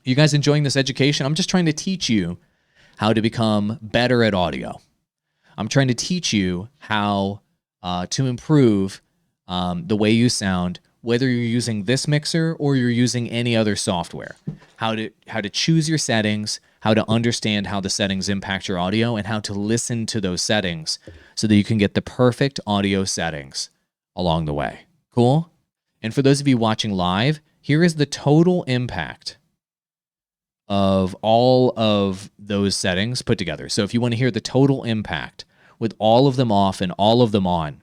You guys enjoying this education? I'm just trying to teach you how to become better at audio. I'm trying to teach you how to improve the way you sound, whether you're using this mixer or you're using any other software. How to choose your settings, how to understand how the settings impact your audio, and how to listen to those settings so that you can get the perfect audio settings along the way. Cool? And for those of you watching live, here is the total impact of all of those settings put together. So if you want to hear the total impact with all of them off and all of them on,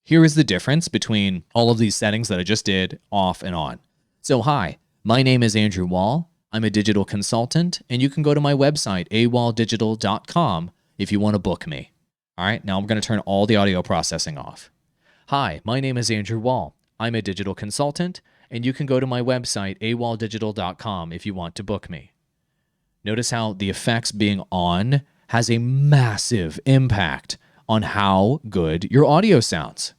here is the difference between all of these settings that I just did off and on. So hi, my name is Andrew Wall. I'm a digital consultant, and you can go to my website, awalldigital.com, if you want to book me. All right, now I'm going to turn all the audio processing off. Hi, my name is Andrew Wall. I'm a digital consultant, and you can go to my website, awalldigital.com, if you want to book me. Notice how the effects being on has a massive impact on how good your audio sounds.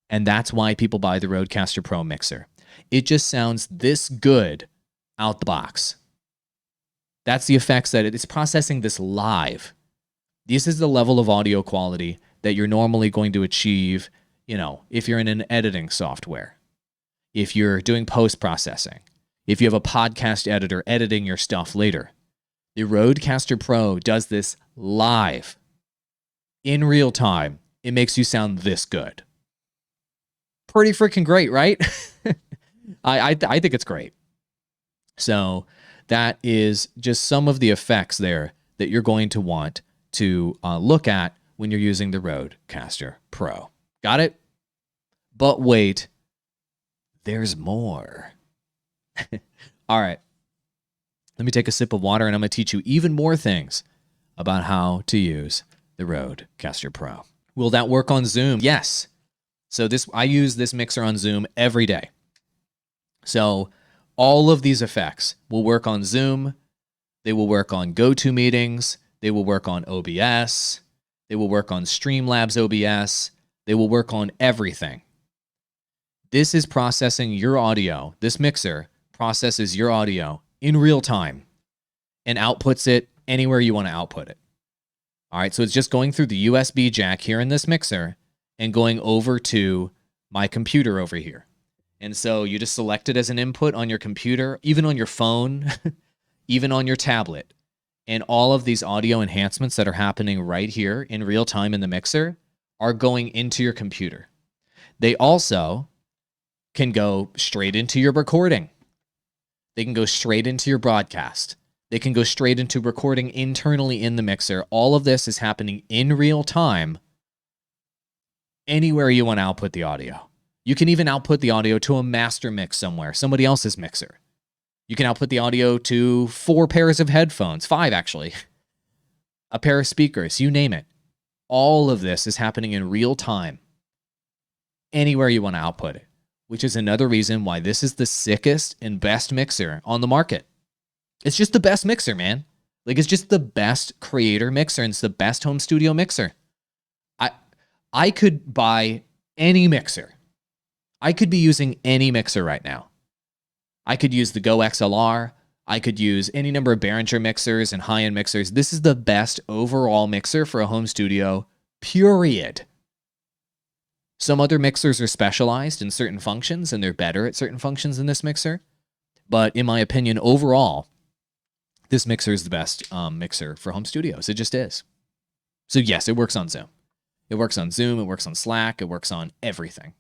And that's why people buy the RODECaster Pro mixer. It just sounds this good out the box. That's the effects that it's processing this live. This is the level of audio quality that you're normally going to achieve, if you're in an editing software, if you're doing post-processing, if you have a podcast editor editing your stuff later. The RODECaster Pro does this live. In real time, it makes you sound this good. Pretty freaking great, right? I think it's great. So that is just some of the effects there that you're going to want to look at when you're using the RODECaster Pro. Got it? But wait, there's more. All right. Let me take a sip of water, and I'm going to teach you even more things about how to use the RODECaster Pro. Will that work on Zoom? Yes. So I use this mixer on Zoom every day. So all of these effects will work on Zoom. They will work on GoToMeetings. They will work on OBS. They will work on Streamlabs OBS. They will work on everything. This is processing your audio. This mixer processes your audio in real time and outputs it anywhere you want to output it. All right, so it's just going through the USB jack here in this mixer and going over to my computer over here. And so you just select it as an input on your computer, even on your phone, even on your tablet. And all of these audio enhancements that are happening right here in real time in the mixer are going into your computer. They also can go straight into your recording. They can go straight into your broadcast. They can go straight into recording internally in the mixer. All of this is happening in real time anywhere you want to output the audio. You can even output the audio to a master mix somewhere, somebody else's mixer. You can output the audio to 4 pairs of headphones, 5 actually, a pair of speakers, you name it. All of this is happening in real time anywhere you want to output it, which is another reason why this is the sickest and best mixer on the market. It's just the best mixer, man. Like, it's just the best creator mixer, and it's the best home studio mixer. I could buy any mixer. I could be using any mixer right now. I could use the Go XLR. I could use any number of Behringer mixers and high-end mixers. This is the best overall mixer for a home studio, period. Some other mixers are specialized in certain functions, and they're better at certain functions than this mixer. But in my opinion, overall, this mixer is the best mixer for home studios. It just is. So yes, it works on Zoom. It works on Zoom. It works on Slack. It works on everything.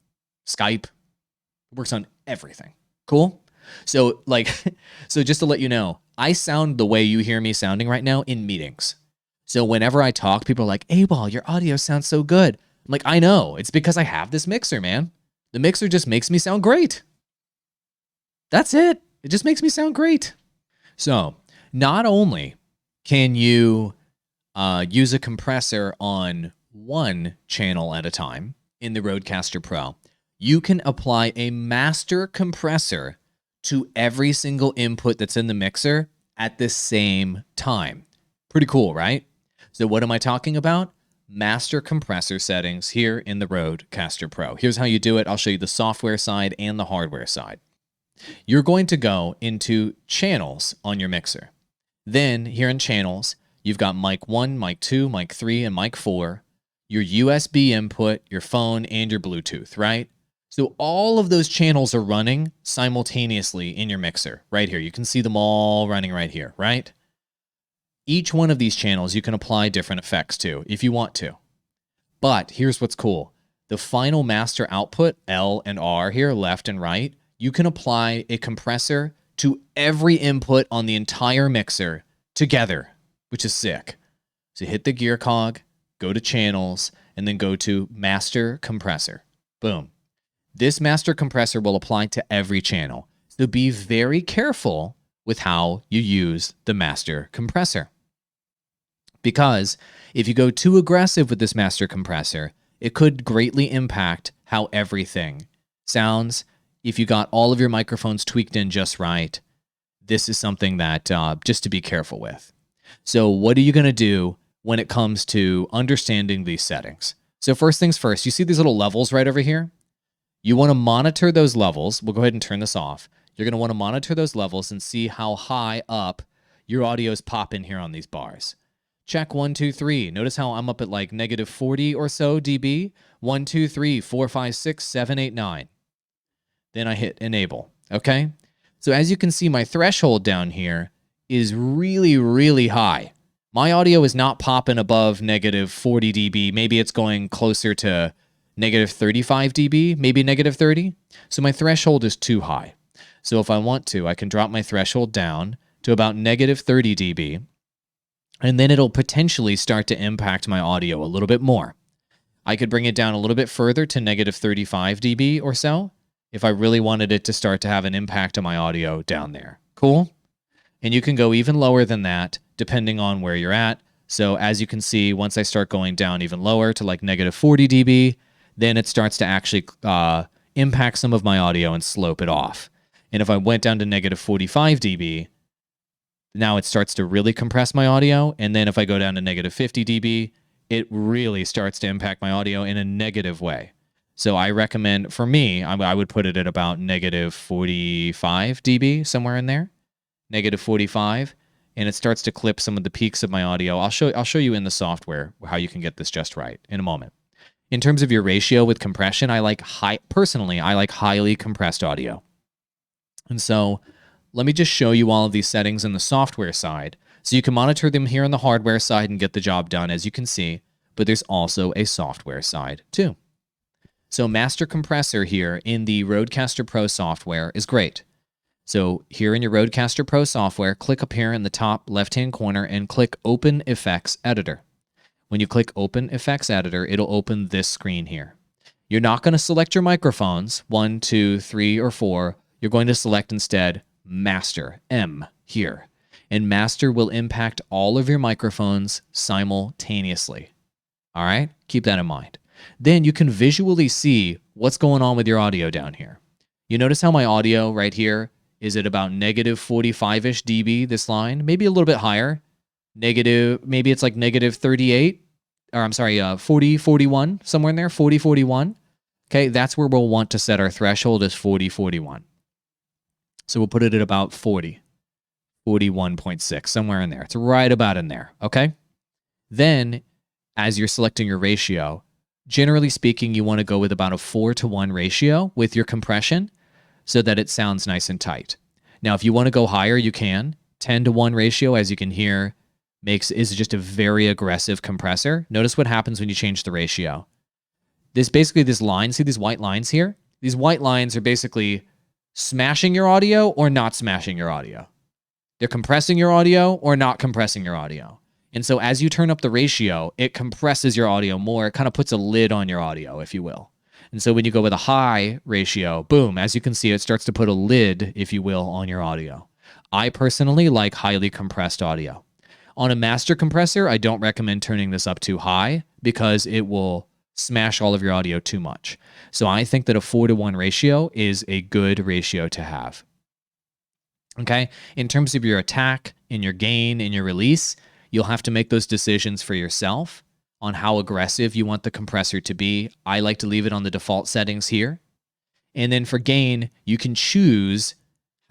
Skype. It works on everything. Cool? So so just to let you know, I sound the way you hear me sounding right now in meetings. So whenever I talk, people are like, Awall, your audio sounds so good. I'm like, I know. It's because I have this mixer, man. The mixer just makes me sound great. That's it. It just makes me sound great. So not only can you use a compressor on one channel at a time in the RODECaster Pro, you can apply a master compressor to every single input that's in the mixer at the same time. Pretty cool, right? So what am I talking about? Master compressor settings here in the RODECaster Pro. Here's how you do it. I'll show you the software side and the hardware side. you're going to go into channels on your mixer. Then here in channels, you've got mic 1, mic 2, mic 3, and mic 4, your USB input, your phone, and your Bluetooth, right? So all of those channels are running simultaneously in your mixer right here. You can see them all running right here, right? Each one of these channels you can apply different effects to if you want to. But here's what's cool. The final master output, L and R here, left and right, you can apply a compressor to every input on the entire mixer together, which is sick. So hit the gear cog, go to channels, and then go to master compressor. Boom. This master compressor will apply to every channel. So be very careful with how you use the master compressor. Because if you go too aggressive with this master compressor, it could greatly impact how everything sounds. If you got all of your microphones tweaked in just right, this is something that just to be careful with. So what are you going to do when it comes to understanding these settings? So first things first, you see these little levels right over here? You want to monitor those levels. We'll go ahead and turn this off. You're going to want to monitor those levels and see how high up your audio is popping here on these bars. Check 1, 2, 3. Notice how I'm up at like negative 40 or so dB. 1, 2, 3, 4, 5, 6, 7, 8, 9. Then I hit enable. Okay? So as you can see, my threshold down here is really, really high. My audio is not popping above negative 40 dB. Maybe it's going closer to negative 35 dB, maybe negative 30. So my threshold is too high. So if I want to, I can drop my threshold down to about negative 30 dB, and then it'll potentially start to impact my audio a little bit more. I could bring it down a little bit further to negative 35 dB or so if I really wanted it to start to have an impact on my audio down there. Cool? And you can go even lower than that depending on where you're at. So as you can see, once I start going down even lower to like negative 40 dB, then it starts to actually impact some of my audio and slope it off. And if I went down to negative 45 dB, now it starts to really compress my audio. And then if I go down to negative 50 dB, it really starts to impact my audio in a negative way. So I recommend, for me, I would put it at about negative 45 dB, somewhere in there. Negative 45. And it starts to clip some of the peaks of my audio. I'll show you in the software how you can get this just right in a moment. In terms of your ratio with compression, personally, I like highly compressed audio. And so let me just show you all of these settings in the software side. So you can monitor them here on the hardware side and get the job done, as you can see, but there's also a software side too. So Master Compressor here in the RODECaster Pro software is great. So here in your RODECaster Pro software, click up here in the top left-hand corner and click Open Effects Editor. When you click Open Effects Editor, it'll open this screen here. You're not going to select your microphones, 1, 2, 3, or 4. You're going to select instead Master, M, here. And Master will impact all of your microphones simultaneously. All right? Keep that in mind. Then you can visually see what's going on with your audio down here. You notice how my audio right here is at about negative 45-ish dB, this line, maybe a little bit higher. Maybe it's like negative 38, or I'm sorry, 40, 41, somewhere in there, 40, 41. Okay, that's where we'll want to set our threshold as 40, 41. So we'll put it at about 40, 41.6, somewhere in there. It's right about in there, okay? Then, as you're selecting your ratio, generally speaking, you want to go with about a 4:1 ratio with your compression so that it sounds nice and tight. Now, if you want to go higher, you can. 10:1 ratio, as you can hear, is just a very aggressive compressor. Notice what happens when you change the ratio. This line, see these white lines here? These white lines are basically smashing your audio or not smashing your audio. They're compressing your audio or not compressing your audio. And so as you turn up the ratio, it compresses your audio more. It kind of puts a lid on your audio, if you will. And so when you go with a high ratio, boom, as you can see, it starts to put a lid, if you will, on your audio. I personally like highly compressed audio. On a master compressor, I don't recommend turning this up too high because it will smash all of your audio too much. So I think that a 4:1 ratio is a good ratio to have. Okay? In terms of your attack, in your gain, in your release, you'll have to make those decisions for yourself on how aggressive you want the compressor to be. I like to leave it on the default settings here. And then for gain, you can choose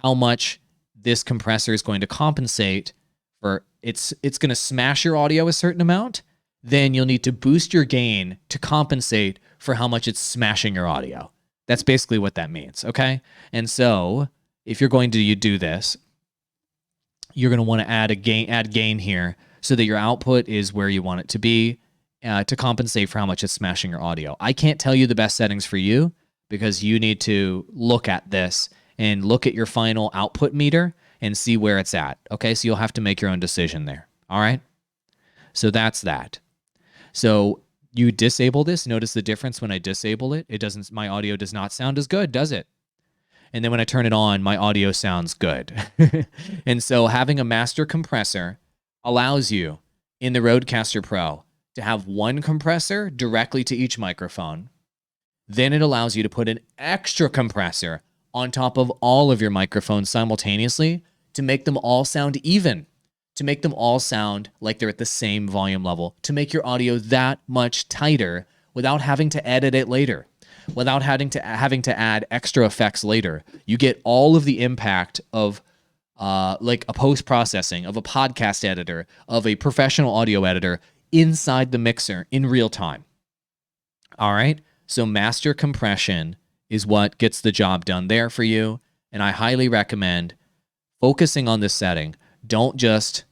how much this compressor is going to compensate for it's going to smash your audio a certain amount, then you'll need to boost your gain to compensate for how much it's smashing your audio. That's basically what that means, okay? And so if you're going to do this, you're going to want to add gain here so that your output is where you want it to be to compensate for how much it's smashing your audio. I can't tell you the best settings for you because you need to look at this and look at your final output meter and see where it's at. Okay, so you'll have to make your own decision there. All right, so that's that. So you disable this. Notice the difference when I disable it. It doesn't. My audio does not sound as good, does it? And then when I turn it on, my audio sounds good. And so having a master compressor allows you in the RODECaster Pro to have one compressor directly to each microphone. Then it allows you to put an extra compressor on top of all of your microphones simultaneously to make them all sound even, to make them all sound like they're at the same volume level, to make your audio that much tighter without having to edit it later, without having to add extra effects later. You get all of the impact of like a post-processing, of a podcast editor, of a professional audio editor inside the mixer in real time. All right, so master compression is what gets the job done there for you, and I highly recommend focusing on this setting. Don't just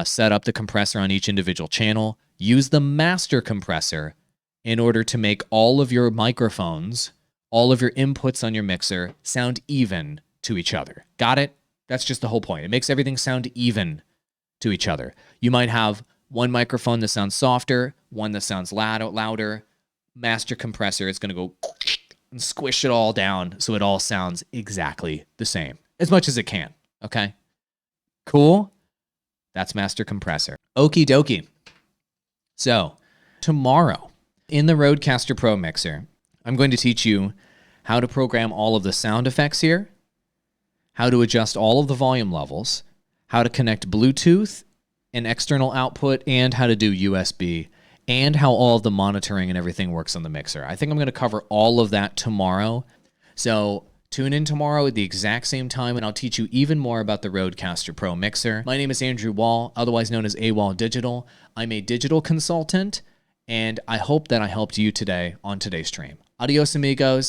set up the compressor on each individual channel. Use the master compressor in order to make all of your microphones, all of your inputs on your mixer sound even to each other. Got it? That's just the whole point. It makes everything sound even to each other. You might have one microphone that sounds softer, one that sounds louder. Master compressor is going to go and squish it all down so it all sounds exactly the same, as much as it can, okay? Cool? That's master compressor. Okie dokie. So, tomorrow, in the RODECaster Pro mixer, I'm going to teach you how to program all of the sound effects here, how to adjust all of the volume levels, how to connect Bluetooth and external output, and how to do USB, and how all of the monitoring and everything works on the mixer. I think I'm going to cover all of that tomorrow. So tune in tomorrow at the exact same time, and I'll teach you even more about the RODECaster Pro mixer. My name is Andrew Wall, otherwise known as Awall Digital. I'm a digital consultant, and I hope that I helped you today on today's stream. Adios, amigos.